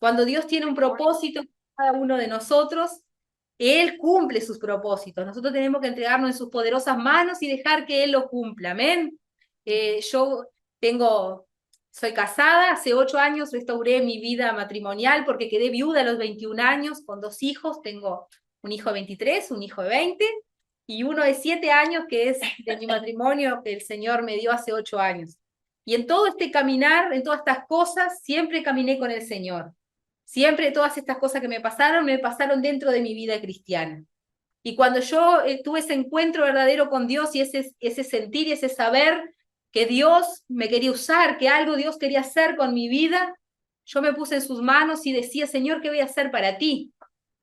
Cuando Dios tiene un propósito con cada uno de nosotros, Él cumple sus propósitos. Nosotros tenemos que entregarnos en sus poderosas manos y dejar que Él lo cumpla. Amén. Yo soy casada, hace 8 años restauré mi vida matrimonial porque quedé viuda a los 21 años con 2 hijos. Tengo un hijo de 23, un hijo de 20 y uno de 7 años que es de mi matrimonio que el Señor me dio hace 8 años. Y en todo este caminar, en todas estas cosas, siempre caminé con el Señor. Siempre todas estas cosas que me pasaron dentro de mi vida cristiana. Y cuando yo tuve ese encuentro verdadero con Dios y ese sentir y ese saber que Dios me quería usar, que algo Dios quería hacer con mi vida, yo me puse en sus manos y decía, Señor, ¿qué voy a hacer para ti?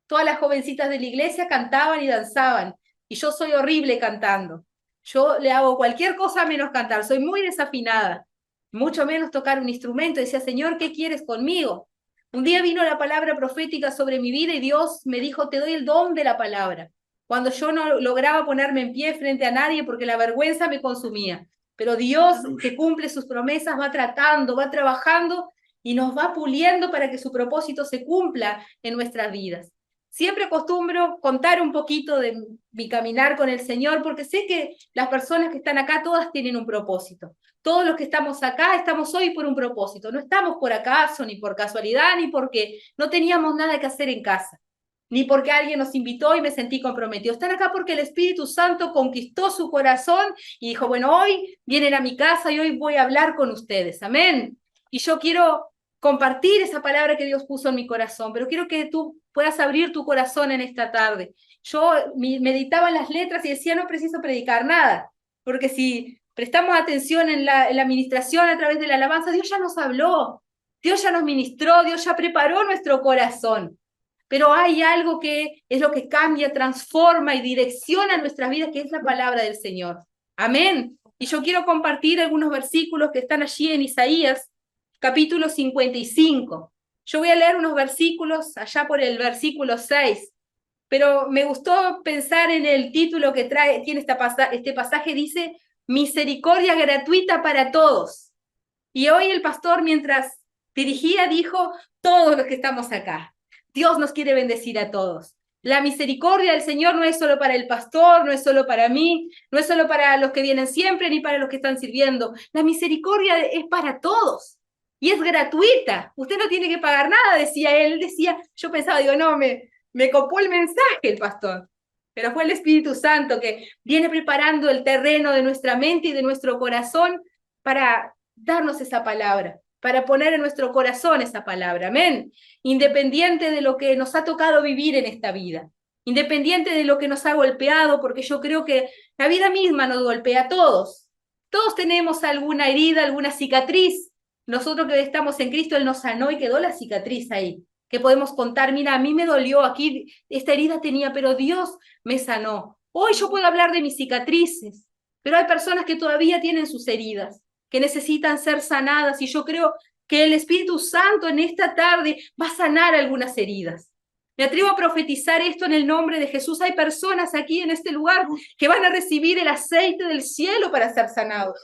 Todas las jovencitas de la iglesia cantaban y danzaban, y yo soy horrible cantando. Yo le hago cualquier cosa menos cantar, soy muy desafinada, mucho menos tocar un instrumento. Decía, Señor, ¿qué quieres conmigo? Un día vino la palabra profética sobre mi vida y Dios me dijo, te doy el don de la palabra. Cuando yo no lograba ponerme en pie frente a nadie porque la vergüenza me consumía. Pero Dios, que cumple sus promesas, va tratando, va trabajando y nos va puliendo para que su propósito se cumpla en nuestras vidas. Siempre acostumbro contar un poquito de mi caminar con el Señor, porque sé que las personas que están acá todas tienen un propósito. Todos los que estamos acá estamos hoy por un propósito. No estamos por acaso, ni por casualidad, ni porque no teníamos nada que hacer en casa, ni porque alguien nos invitó y me sentí comprometido. Están acá porque el Espíritu Santo conquistó su corazón y dijo, bueno, hoy vienen a mi casa y hoy voy a hablar con ustedes. Amén. Y yo quiero compartir esa palabra que Dios puso en mi corazón, pero quiero que tú puedas abrir tu corazón en esta tarde. Yo meditaba en las letras y decía, no preciso predicar nada, porque si prestamos atención en la administración a través de la alabanza, Dios ya nos habló, Dios ya nos ministró, Dios ya preparó nuestro corazón. Pero hay algo que es lo que cambia, transforma y direcciona nuestras vidas, que es la palabra del Señor. Amén. Y yo quiero compartir algunos versículos que están allí en Isaías, capítulo 55. Yo voy a leer unos versículos allá por el versículo 6, pero me gustó pensar en el título que tiene este pasaje, dice, misericordia gratuita para todos. Y hoy el pastor, mientras dirigía, dijo, todos los que estamos acá, Dios nos quiere bendecir a todos. La misericordia del Señor no es solo para el pastor, no es solo para mí, no es solo para los que vienen siempre, ni para los que están sirviendo. La misericordia es para todos y es gratuita. Usted no tiene que pagar nada, decía él. Decía, yo pensaba, digo, no, me copó el mensaje el pastor. Pero fue el Espíritu Santo que viene preparando el terreno de nuestra mente y de nuestro corazón para darnos esa palabra, para poner en nuestro corazón esa palabra, amén. Independiente de lo que nos ha tocado vivir en esta vida, independiente de lo que nos ha golpeado, porque yo creo que la vida misma nos golpea a todos. Todos tenemos alguna herida, alguna cicatriz. Nosotros que estamos en Cristo, Él nos sanó y quedó la cicatriz ahí, que podemos contar, mira, a mí me dolió aquí, esta herida tenía, pero Dios me sanó. Hoy yo puedo hablar de mis cicatrices, pero hay personas que todavía tienen sus heridas, que necesitan ser sanadas, y yo creo que el Espíritu Santo en esta tarde va a sanar algunas heridas. Me atrevo a profetizar esto en el nombre de Jesús. Hay personas aquí en este lugar que van a recibir el aceite del cielo para ser sanados.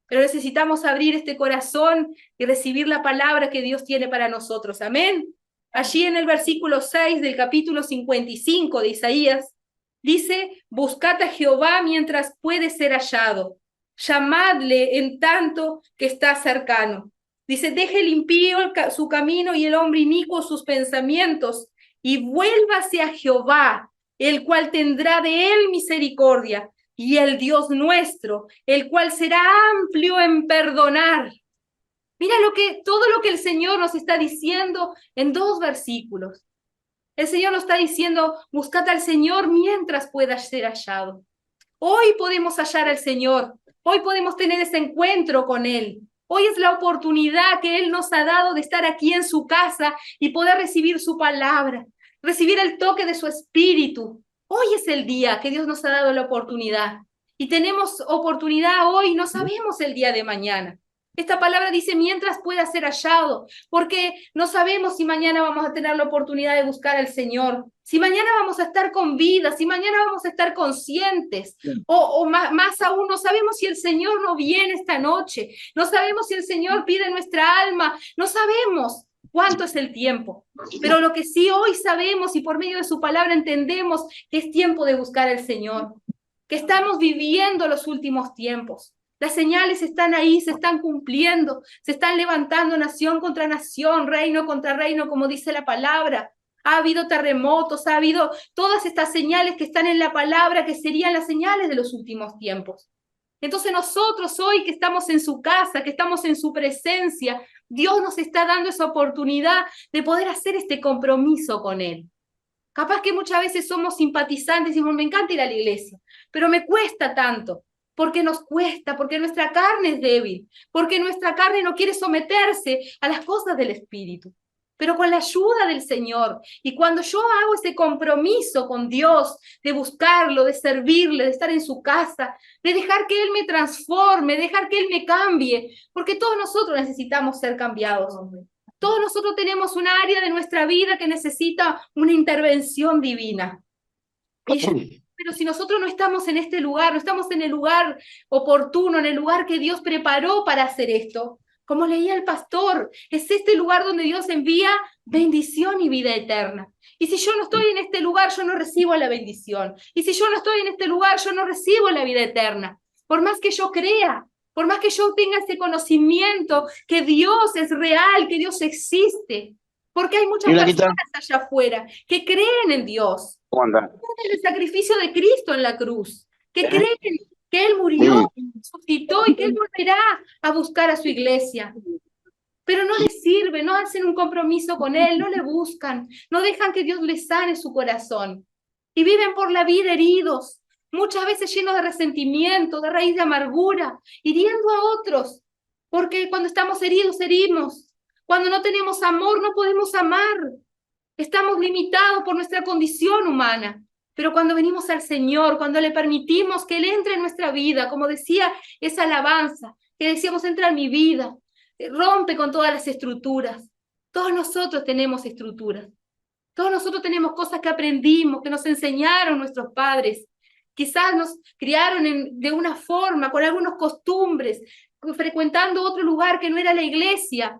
Pero necesitamos abrir este corazón y recibir la palabra que Dios tiene para nosotros. Amén. Allí en el versículo 6 del capítulo 55 de Isaías, dice, buscad a Jehová mientras puede ser hallado. Llamadle en tanto que está cercano. Dice, deje el impío su camino y el hombre inicuo sus pensamientos, y vuélvase a Jehová, el cual tendrá de él misericordia, y el Dios nuestro, el cual será amplio en perdonar. Mira todo lo que el Señor nos está diciendo en 2 versículos. El Señor nos está diciendo, buscad al Señor mientras pueda ser hallado. Hoy podemos hallar al Señor, hoy podemos tener ese encuentro con Él. Hoy es la oportunidad que Él nos ha dado de estar aquí en su casa y poder recibir su palabra, recibir el toque de su espíritu. Hoy es el día que Dios nos ha dado la oportunidad. Y tenemos oportunidad hoy, no sabemos el día de mañana. Esta palabra dice mientras pueda ser hallado, porque no sabemos si mañana vamos a tener la oportunidad de buscar al Señor, si mañana vamos a estar con vida, si mañana vamos a estar conscientes, o más aún, no sabemos si el Señor no viene esta noche, no sabemos si el Señor pide nuestra alma, no sabemos. cuánto es el tiempo. Pero lo que sí hoy sabemos y por medio de su palabra entendemos que es tiempo de buscar al Señor, que estamos viviendo los últimos tiempos. Las señales están ahí, se están cumpliendo, se están levantando nación contra nación, reino contra reino, como dice la palabra. Ha habido terremotos, ha habido todas estas señales que están en la palabra, que serían las señales de los últimos tiempos. Entonces nosotros hoy que estamos en su casa, que estamos en su presencia, Dios nos está dando esa oportunidad de poder hacer este compromiso con Él. Capaz que muchas veces somos simpatizantes y decimos, me encanta ir a la iglesia, pero me cuesta tanto. Porque nos cuesta, porque nuestra carne es débil, porque nuestra carne no quiere someterse a las cosas del Espíritu. Pero con la ayuda del Señor, y cuando yo hago ese compromiso con Dios, de buscarlo, de servirle, de estar en su casa, de dejar que Él me transforme, dejar que Él me cambie, porque todos nosotros necesitamos ser cambiados, hombre. Todos nosotros tenemos un área de nuestra vida que necesita una intervención divina. Pero si nosotros no estamos en este lugar, no estamos en el lugar oportuno, en el lugar que Dios preparó para hacer esto, como leía el pastor, es este lugar donde Dios envía bendición y vida eterna. Y si yo no estoy en este lugar, yo no recibo la bendición. Y si yo no estoy en este lugar, yo no recibo la vida eterna. Por más que yo crea, por más que yo tenga ese conocimiento que Dios es real, que Dios existe. Porque hay muchas personas allá afuera que creen en Dios, en el sacrificio de Cristo en la cruz, que creen que Él murió, resucitó y que Él volverá a buscar a su iglesia. Pero no les sirve, no hacen un compromiso con Él, no le buscan, no dejan que Dios les sane su corazón. Y viven por la vida heridos, muchas veces llenos de resentimiento, de raíz de amargura, hiriendo a otros. Porque cuando estamos heridos, herimos. Cuando no tenemos amor, no podemos amar. Estamos limitados por nuestra condición humana. Pero cuando venimos al Señor, cuando le permitimos que Él entre en nuestra vida, como decía esa alabanza, que decíamos, entra en mi vida, rompe con todas las estructuras. Todos nosotros tenemos estructuras. Todos nosotros tenemos cosas que aprendimos, que nos enseñaron nuestros padres. Quizás nos criaron de una forma, con algunas costumbres, frecuentando otro lugar que no era la iglesia.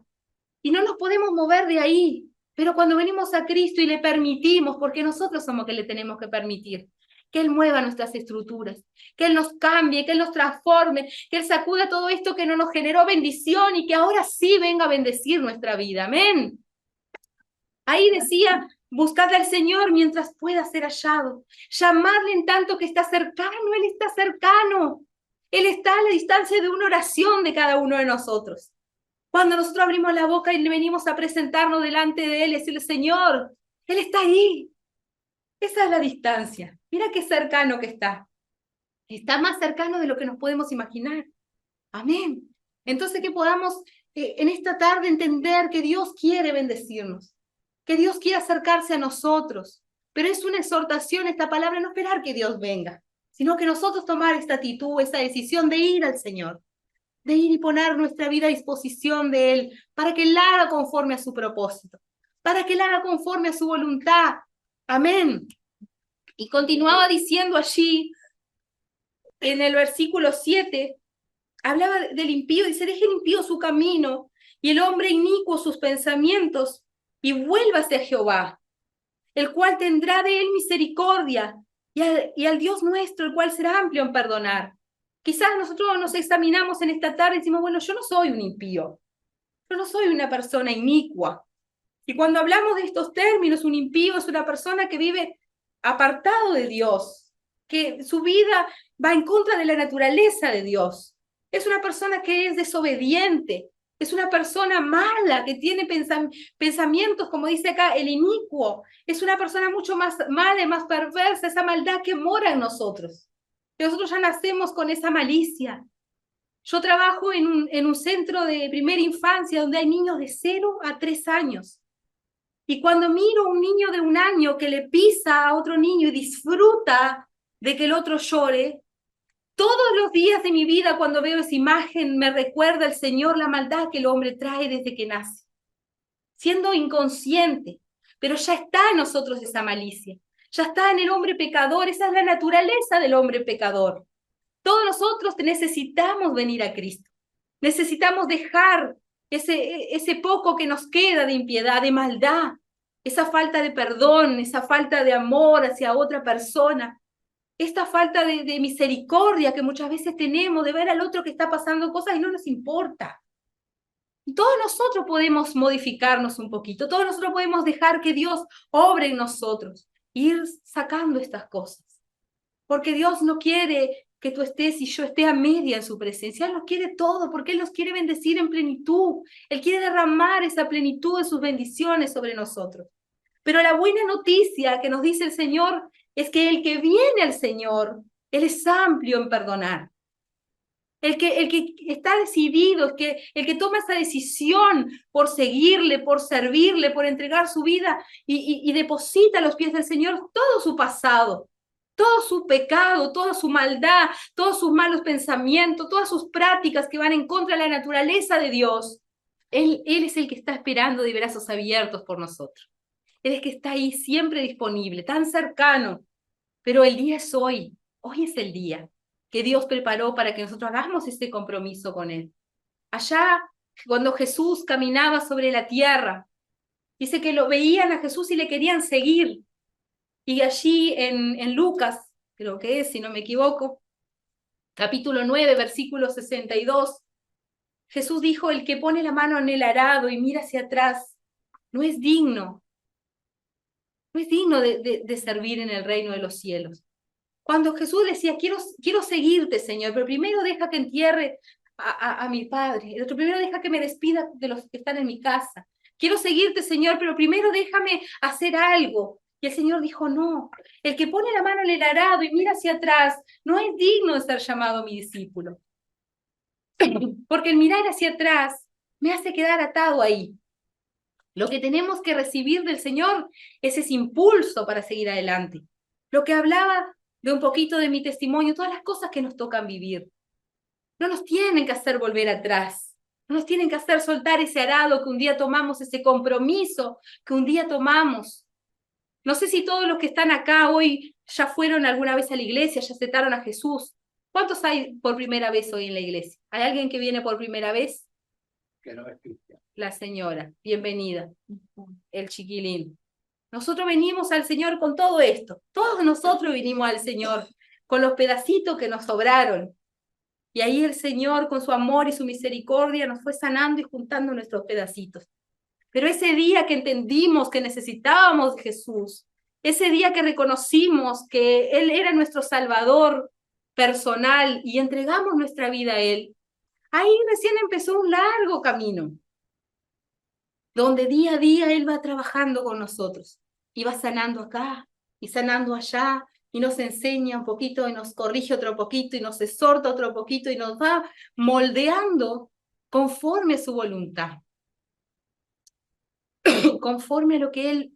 Y no nos podemos mover de ahí. Pero cuando venimos a Cristo y le permitimos, porque nosotros somos que le tenemos que permitir, que Él mueva nuestras estructuras, que Él nos cambie, que Él nos transforme, que Él sacuda todo esto que no nos generó bendición y que ahora sí venga a bendecir nuestra vida. Amén. Ahí decía, buscad al Señor mientras pueda ser hallado. Llamadle en tanto que está cercano, Él está cercano. Él está a la distancia de una oración de cada uno de nosotros. Cuando nosotros abrimos la boca y le venimos a presentarnos delante de Él y decirle, Señor, Él está ahí. Esa es la distancia. Mira qué cercano que está. Está más cercano de lo que nos podemos imaginar. Amén. Entonces que podamos en esta tarde entender que Dios quiere bendecirnos, que Dios quiere acercarse a nosotros. Pero es una exhortación esta palabra, no esperar que Dios venga, sino que nosotros tomar esta actitud, esa decisión de ir al Señor, de ir y poner nuestra vida a disposición de Él, para que Él la haga conforme a su propósito, para que Él haga conforme a su voluntad. Amén. Y continuaba diciendo allí, en el versículo 7, hablaba del impío, dice, deje el impío su camino, y el hombre inicuo sus pensamientos, y vuélvase a Jehová, el cual tendrá de él misericordia, y al Dios nuestro, el cual será amplio en perdonar. Quizás nosotros nos examinamos en esta tarde y decimos, bueno, yo no soy un impío, yo no soy una persona inicua. Y cuando hablamos de estos términos, un impío es una persona que vive apartado de Dios, que su vida va en contra de la naturaleza de Dios. Es una persona que es desobediente, es una persona mala, que tiene pensamientos, como dice acá, el inicuo. Es una persona mucho más mala y más perversa, esa maldad que mora en nosotros. Nosotros ya nacemos con esa malicia. Yo trabajo en un centro de primera infancia donde hay niños de 0 a 3 años. Y cuando miro a un niño de 1 año que le pisa a otro niño y disfruta de que el otro llore, todos los días de mi vida cuando veo esa imagen me recuerda el Señor la maldad que el hombre trae desde que nace. Siendo inconsciente, pero ya está en nosotros esa malicia. Ya está en el hombre pecador, esa es la naturaleza del hombre pecador. Todos nosotros necesitamos venir a Cristo. Necesitamos dejar ese poco que nos queda de impiedad, de maldad, esa falta de perdón, esa falta de amor hacia otra persona, esta falta de misericordia que muchas veces tenemos, de ver al otro que está pasando cosas y no nos importa. Y todos nosotros podemos modificarnos un poquito, todos nosotros podemos dejar que Dios obre en nosotros, ir sacando estas cosas. Porque Dios no quiere que tú estés y yo esté a media en su presencia. Él nos quiere todo, porque Él nos quiere bendecir en plenitud. Él quiere derramar esa plenitud de sus bendiciones sobre nosotros. Pero la buena noticia que nos dice el Señor es que el que viene al Señor, Él es amplio en perdonar. El que está decidido, el que toma esa decisión por seguirle, por servirle, por entregar su vida y deposita a los pies del Señor todo su pasado, todo su pecado, toda su maldad, todos sus malos pensamientos, todas sus prácticas que van en contra de la naturaleza de Dios. Él es el que está esperando de brazos abiertos por nosotros. Él es que está ahí siempre disponible, tan cercano. Pero el día es hoy es el día que Dios preparó para que nosotros hagamos este compromiso con Él. Allá, cuando Jesús caminaba sobre la tierra, dice que lo veían a Jesús y le querían seguir. Y allí en Lucas, creo que es, si no me equivoco, capítulo 9, versículo 62, Jesús dijo, el que pone la mano en el arado y mira hacia atrás, no es digno de servir en el reino de los cielos. Cuando Jesús decía, quiero seguirte, Señor, pero primero deja que entierre a mi padre, el otro primero deja que me despida de los que están en mi casa. Quiero seguirte, Señor, pero primero déjame hacer algo. Y el Señor dijo, no, el que pone la mano en el arado y mira hacia atrás no es digno de ser llamado mi discípulo. Porque el mirar hacia atrás me hace quedar atado ahí. Lo que tenemos que recibir del Señor es ese impulso para seguir adelante. Lo que hablaba de un poquito de mi testimonio, todas las cosas que nos tocan vivir. No nos tienen que hacer volver atrás. No nos tienen que hacer soltar ese arado que un día tomamos, ese compromiso que un día tomamos. No sé si todos los que están acá hoy ya fueron alguna vez a la iglesia, ya aceptaron a Jesús. ¿Cuántos hay por primera vez hoy en la iglesia? ¿Hay alguien que viene por primera vez? Que no es cristiano. La señora, bienvenida. El chiquilín. Nosotros venimos al Señor con todo esto. Todos nosotros vinimos al Señor con los pedacitos que nos sobraron. Y ahí el Señor, con su amor y su misericordia, nos fue sanando y juntando nuestros pedacitos. Pero ese día que entendimos que necesitábamos de Jesús, ese día que reconocimos que Él era nuestro Salvador personal y entregamos nuestra vida a Él, ahí recién empezó un largo camino, donde día a día Él va trabajando con nosotros, y va sanando acá, y sanando allá, y nos enseña un poquito, y nos corrige otro poquito, y nos exhorta otro poquito, y nos va moldeando conforme a su voluntad, conforme a lo que Él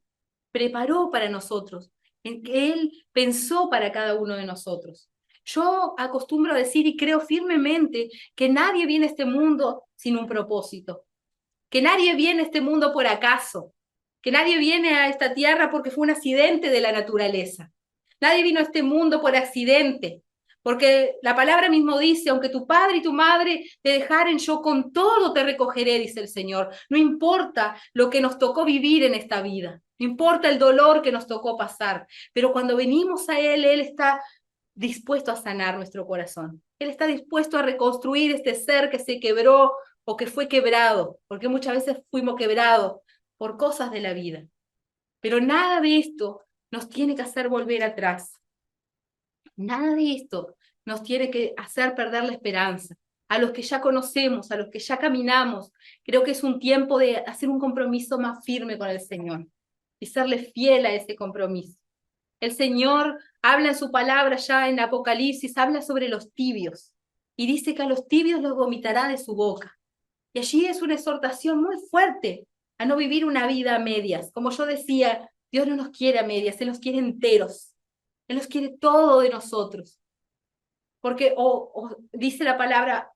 preparó para nosotros, en que Él pensó para cada uno de nosotros. Yo acostumbro a decir y creo firmemente que nadie viene a este mundo sin un propósito, que nadie viene a este mundo por acaso, que nadie viene a esta tierra porque fue un accidente de la naturaleza. Nadie vino a este mundo por accidente, porque la palabra mismo dice, aunque tu padre y tu madre te dejaren, yo con todo te recogeré, dice el Señor. No importa lo que nos tocó vivir en esta vida, no importa el dolor que nos tocó pasar, pero cuando venimos a Él, Él está dispuesto a sanar nuestro corazón. Él está dispuesto a reconstruir este ser que se quebró o que fue quebrado, porque muchas veces fuimos quebrados por cosas de la vida. Pero nada de esto nos tiene que hacer volver atrás. Nada de esto nos tiene que hacer perder la esperanza. A los que ya conocemos, a los que ya caminamos, creo que es un tiempo de hacer un compromiso más firme con el Señor y serle fiel a ese compromiso. El Señor habla en su palabra ya en Apocalipsis, habla sobre los tibios y dice que a los tibios los vomitará de su boca. Y allí es una exhortación muy fuerte a no vivir una vida a medias. Como yo decía, Dios no nos quiere a medias, Él nos quiere enteros. Él nos quiere todo de nosotros. Porque dice la palabra,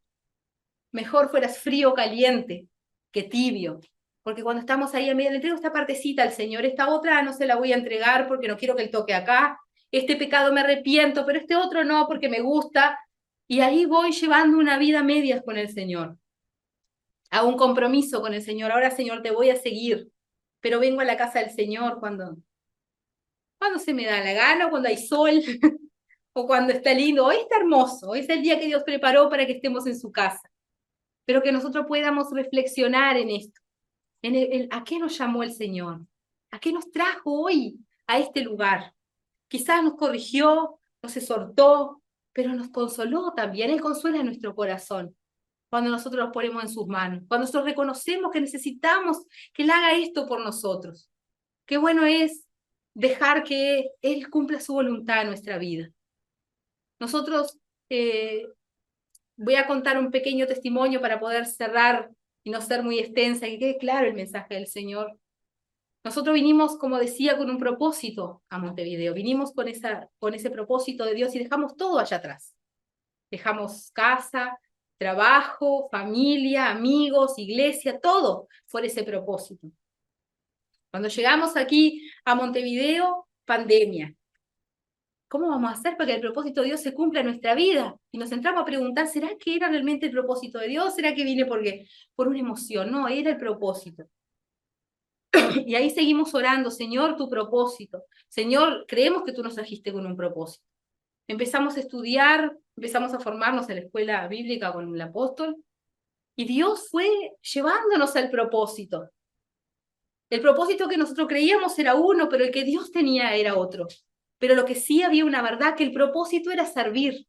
mejor fueras frío o caliente que tibio. Porque cuando estamos ahí a medias, le entrego esta partecita al Señor, esta otra no se la voy a entregar porque no quiero que Él toque acá. Este pecado me arrepiento, pero este otro no porque me gusta. Y ahí voy llevando una vida a medias con el Señor. Hago un compromiso con el Señor. Ahora, Señor, te voy a seguir, pero vengo a la casa del Señor cuando se me da la gana, cuando hay sol o cuando está lindo. Hoy está hermoso, hoy es el día que Dios preparó para que estemos en su casa, pero que nosotros podamos reflexionar en esto, a qué nos llamó el Señor, a qué nos trajo hoy a este lugar. Quizás nos corrigió, nos exhortó, pero nos consoló también. Él consuela nuestro corazón cuando nosotros los ponemos en sus manos, cuando nosotros reconocemos que necesitamos que Él haga esto por nosotros. Qué bueno es dejar que Él cumpla su voluntad en nuestra vida. Nosotros, voy a contar un pequeño testimonio para poder cerrar y no ser muy extensa, y que quede claro el mensaje del Señor. Nosotros vinimos, como decía, con un propósito a Montevideo. Vinimos con ese propósito de Dios y dejamos todo allá atrás. Dejamos casa, trabajo, familia, amigos, iglesia, todo por ese propósito. Cuando llegamos aquí a Montevideo, pandemia. ¿Cómo vamos a hacer para que el propósito de Dios se cumpla en nuestra vida? Y nos entramos a preguntar, ¿será que era realmente el propósito de Dios? ¿Será que vine por una emoción? No, era el propósito. Y ahí seguimos orando, Señor, tu propósito. Señor, creemos que tú nos trajiste con un propósito. Empezamos a estudiar, empezamos a formarnos en la escuela bíblica con el apóstol, y Dios fue llevándonos al propósito. El propósito que nosotros creíamos era uno, pero el que Dios tenía era otro. Pero lo que sí había una verdad, que el propósito era servir.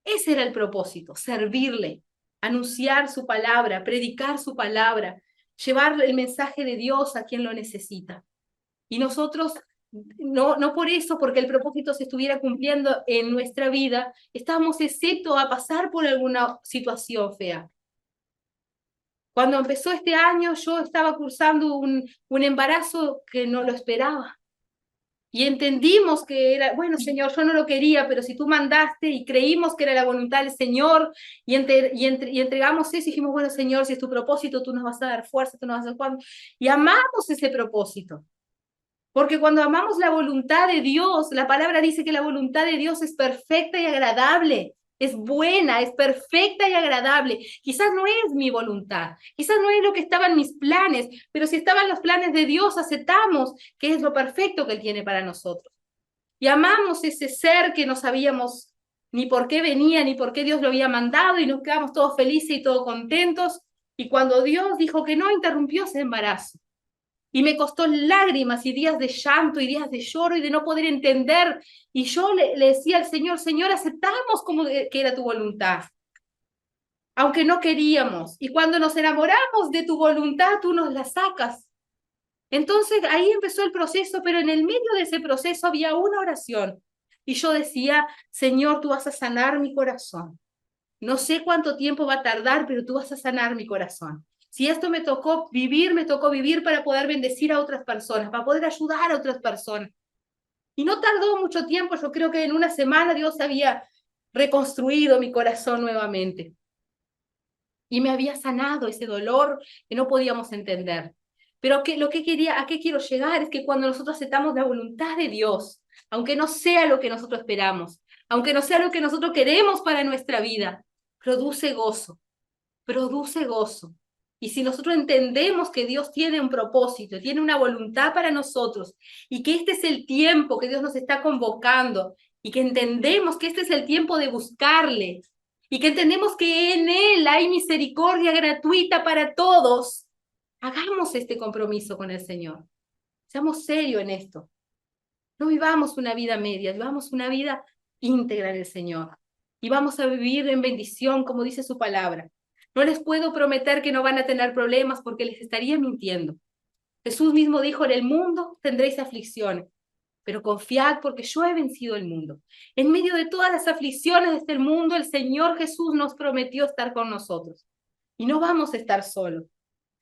Ese era el propósito, servirle, anunciar su palabra, predicar su palabra, llevar el mensaje de Dios a quien lo necesita. Y nosotros, no por eso, porque el propósito se estuviera cumpliendo en nuestra vida, estábamos excepto a pasar por alguna situación fea. Cuando empezó este año, yo estaba cursando un embarazo que no lo esperaba. Y entendimos que era, bueno, Señor, yo no lo quería, pero si tú mandaste y creímos que era la voluntad del Señor y entregamos eso y dijimos, bueno, Señor, si es tu propósito, tú nos vas a dar fuerza, tú nos vas a dar cuando. Y amamos ese propósito. Porque cuando amamos la voluntad de Dios, la palabra dice que la voluntad de Dios es perfecta y agradable. Es buena, es perfecta y agradable. Quizás no es mi voluntad, quizás no es lo que estaba en mis planes, pero si estaban los planes de Dios, aceptamos que es lo perfecto que Él tiene para nosotros. Y amamos ese ser que no sabíamos ni por qué venía, ni por qué Dios lo había mandado, y nos quedamos todos felices y todos contentos. Y cuando Dios dijo que no, interrumpió ese embarazo. Y me costó lágrimas y días de llanto y días de lloro y de no poder entender. Y yo le decía al Señor, Señor, aceptamos como que era tu voluntad, aunque no queríamos. Y cuando nos enamoramos de tu voluntad, tú nos la sacas. Entonces ahí empezó el proceso, pero en el medio de ese proceso había una oración. Y yo decía, Señor, tú vas a sanar mi corazón. No sé cuánto tiempo va a tardar, pero tú vas a sanar mi corazón. Si esto me tocó vivir para poder bendecir a otras personas, para poder ayudar a otras personas. Y no tardó mucho tiempo, yo creo que en una semana Dios había reconstruido mi corazón nuevamente. Y me había sanado ese dolor que no podíamos entender. Pero a qué quiero llegar es que cuando nosotros aceptamos la voluntad de Dios, aunque no sea lo que nosotros esperamos, aunque no sea lo que nosotros queremos para nuestra vida, produce gozo, produce gozo. Y si nosotros entendemos que Dios tiene un propósito, tiene una voluntad para nosotros, y que este es el tiempo que Dios nos está convocando, y que entendemos que este es el tiempo de buscarle, y que entendemos que en Él hay misericordia gratuita para todos, hagamos este compromiso con el Señor. Seamos serios en esto. No vivamos una vida media, vivamos una vida íntegra en el Señor. Y vamos a vivir en bendición, como dice su palabra. No les puedo prometer que no van a tener problemas porque les estaría mintiendo. Jesús mismo dijo, en el mundo tendréis aflicciones, pero confiad porque yo he vencido el mundo. En medio de todas las aflicciones de este mundo, el Señor Jesús nos prometió estar con nosotros. Y no vamos a estar solos.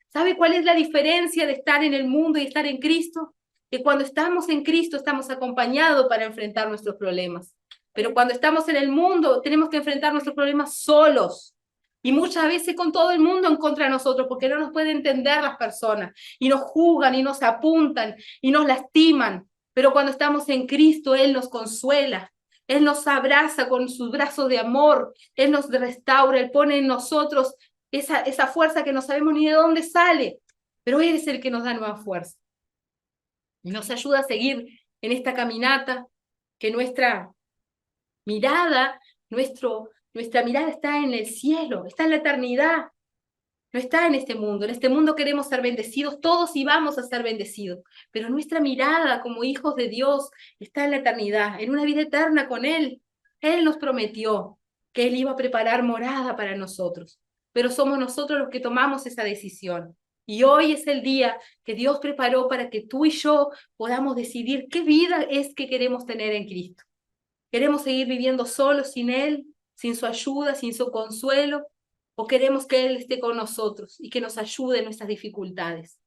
¿Sabe cuál es la diferencia de estar en el mundo y estar en Cristo? Que cuando estamos en Cristo estamos acompañados para enfrentar nuestros problemas. Pero cuando estamos en el mundo tenemos que enfrentar nuestros problemas solos. Y muchas veces con todo el mundo en contra de nosotros, porque no nos pueden entender las personas. Y nos juzgan y nos apuntan y nos lastiman. Pero cuando estamos en Cristo, Él nos consuela. Él nos abraza con sus brazos de amor. Él nos restaura. Él pone en nosotros esa fuerza que no sabemos ni de dónde sale, pero Él es el que nos da nueva fuerza. Y nos ayuda a seguir en esta caminata, que nuestra mirada, nuestra mirada está en el cielo, está en la eternidad, no está en este mundo. En este mundo queremos ser bendecidos, todos y vamos a ser bendecidos, pero nuestra mirada como hijos de Dios está en la eternidad, en una vida eterna con Él. Él nos prometió que Él iba a preparar morada para nosotros, pero somos nosotros los que tomamos esa decisión. Y hoy es el día que Dios preparó para que tú y yo podamos decidir qué vida es que queremos tener en Cristo. ¿Queremos seguir viviendo solos sin Él, sin su ayuda, sin su consuelo? ¿O queremos que Él esté con nosotros y que nos ayude en nuestras dificultades?